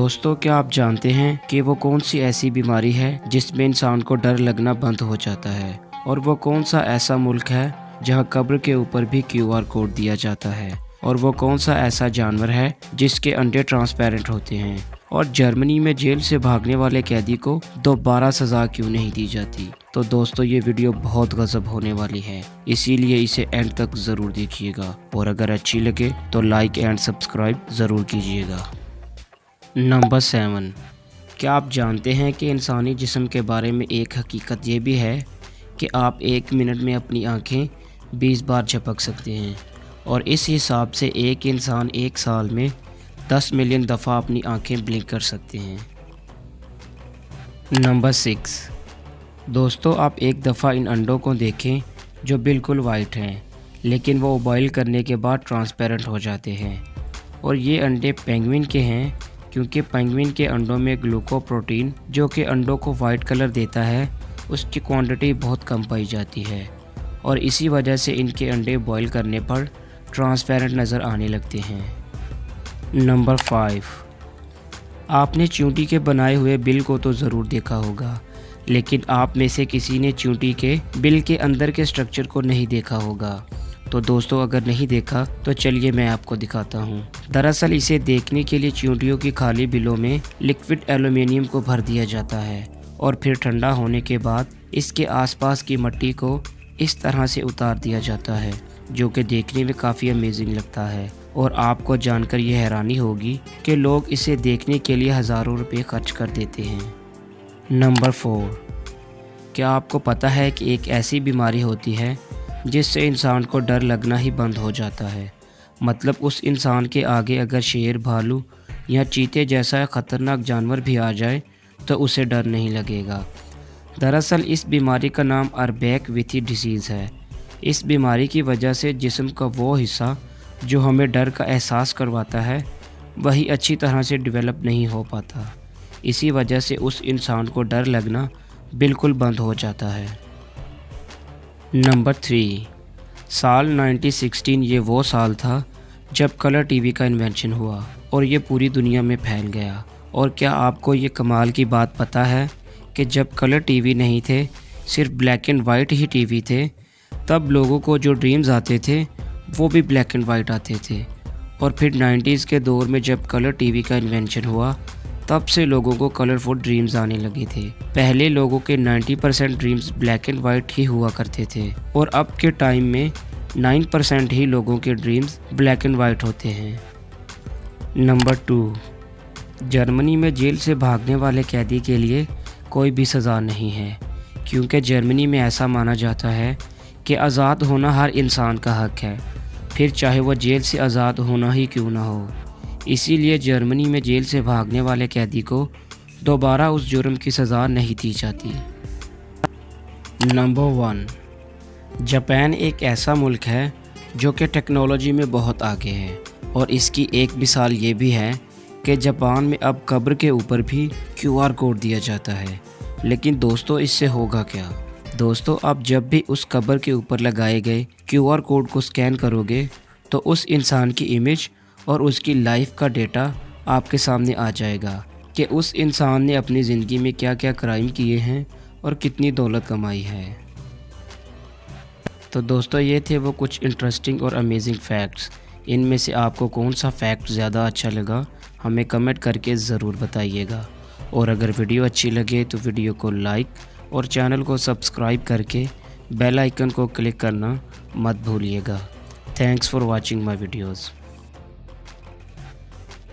दोस्तों, क्या आप जानते हैं कि वो कौन सी ऐसी बीमारी है जिसमें इंसान को डर लगना बंद हो जाता है, और वो कौन सा ऐसा मुल्क है जहां कब्र के ऊपर भी QR कोड दिया जाता है, और वो कौन सा ऐसा जानवर है जिसके अंडे ट्रांसपेरेंट होते हैं, और जर्मनी में जेल से भागने वाले कैदी को दोबारा सज़ा क्यों नहीं दी जाती। तो दोस्तों, ये वीडियो बहुत गजब होने वाली है, इसीलिए इसे एंड तक ज़रूर देखिएगा, और अगर अच्छी लगे तो लाइक एंड सब्सक्राइब ज़रूर कीजिएगा। नंबर 7, क्या आप जानते हैं कि इंसानी जिस्म के बारे में एक हकीकत ये भी है कि आप 1 मिनट में अपनी आँखें 20 बार झपक सकते हैं, और इस हिसाब से एक इंसान 1 साल में 10 मिलियन दफ़ा अपनी आँखें ब्लिंक कर सकते हैं। नंबर 6, दोस्तों, आप एक दफ़ा इन अंडों को देखें जो बिल्कुल वाइट हैं, लेकिन वो बॉयल करने के बाद ट्रांसपेरेंट हो जाते हैं, और ये अंडे पेंगुइन के हैं, क्योंकि पेंगुइन के अंडों में ग्लूकोप्रोटीन जो कि अंडों को वाइट कलर देता है, उसकी क्वांटिटी बहुत कम पाई जाती है, और इसी वजह से इनके अंडे बॉईल करने पर ट्रांसपेरेंट नज़र आने लगते हैं। नंबर 5, आपने चींटी के बनाए हुए बिल को तो ज़रूर देखा होगा, लेकिन आप में से किसी ने चींटी के बिल के अंदर के स्ट्रक्चर को नहीं देखा होगा। तो दोस्तों, अगर नहीं देखा तो चलिए मैं आपको दिखाता हूँ। दरअसल इसे देखने के लिए चींटियों की खाली बिलों में लिक्विड एल्यूमिनियम को भर दिया जाता है, और फिर ठंडा होने के बाद इसके आसपास की मिट्टी को इस तरह से उतार दिया जाता है, जो कि देखने में काफ़ी अमेजिंग लगता है, और आपको जानकर यह हैरानी होगी कि लोग इसे देखने के लिए हज़ारों रुपये खर्च कर देते हैं। नंबर 4, क्या आपको पता है कि एक ऐसी बीमारी होती है जिससे इंसान को डर लगना ही बंद हो जाता है। मतलब उस इंसान के आगे अगर शेर, भालू या चीते जैसा ख़तरनाक जानवर भी आ जाए तो उसे डर नहीं लगेगा। दरअसल इस बीमारी का नाम अरबैक-विथी डिसीज़ है। इस बीमारी की वजह से जिस्म का वो हिस्सा जो हमें डर का एहसास करवाता है, वही अच्छी तरह से डेवलप नहीं हो पाता। इसी वजह से उस इंसान को डर लगना बिल्कुल बंद हो जाता है। नंबर 3, साल 1916 ये वो साल था जब कलर टीवी का इन्वेंशन हुआ और ये पूरी दुनिया में फैल गया। और क्या आपको ये कमाल की बात पता है कि जब कलर टीवी नहीं थे, सिर्फ black and white he TV थे, तब लोगों को जो ड्रीम्स आते थे वो भी ब्लैक एंड वाइट आते थे। और फिर 90s के दौर में जब कलर टीवी का इन्वेंशन हुआ, तब से लोगों को कलरफुल ड्रीम्स आने लगे थे। पहले लोगों के 90% ड्रीम्स ब्लैक एंड वाइट ही हुआ करते थे, और अब के टाइम में 9% ही लोगों के ड्रीम्स ब्लैक एंड वाइट होते हैं। नंबर 2, जर्मनी में जेल से भागने वाले कैदी के लिए कोई भी सज़ा नहीं है, क्योंकि जर्मनी में ऐसा माना जाता है कि आज़ाद होना हर इंसान का हक है, फिर चाहे वह जेल से आज़ाद होना ही क्यों ना हो। इसीलिए जर्मनी में जेल से भागने वाले कैदी को दोबारा उस जुर्म की सज़ा नहीं दी जाती। नंबर 1, जापान एक ऐसा मुल्क है जो कि टेक्नोलॉजी में बहुत आगे है, और इसकी एक मिसाल ये भी है कि जापान में अब कब्र के ऊपर भी QR कोड दिया जाता है। लेकिन दोस्तों, इससे होगा क्या? दोस्तों, आप जब भी उस कब्र के ऊपर लगाए गए QR कोड को स्कैन करोगे तो उस इंसान की इमेज और उसकी लाइफ का डेटा आपके सामने आ जाएगा कि उस इंसान ने अपनी ज़िंदगी में क्या क्या क्राइम किए हैं और कितनी दौलत कमाई है। तो दोस्तों, ये थे वो कुछ इंटरेस्टिंग और अमेजिंग फैक्ट्स। इनमें से आपको कौन सा फैक्ट ज़्यादा अच्छा लगा, हमें कमेंट करके ज़रूर बताइएगा। और अगर वीडियो अच्छी लगे तो वीडियो को लाइक और चैनल को सब्सक्राइब करके बेल आइकन को क्लिक करना मत भूलिएगा। Thanks for watching my videos.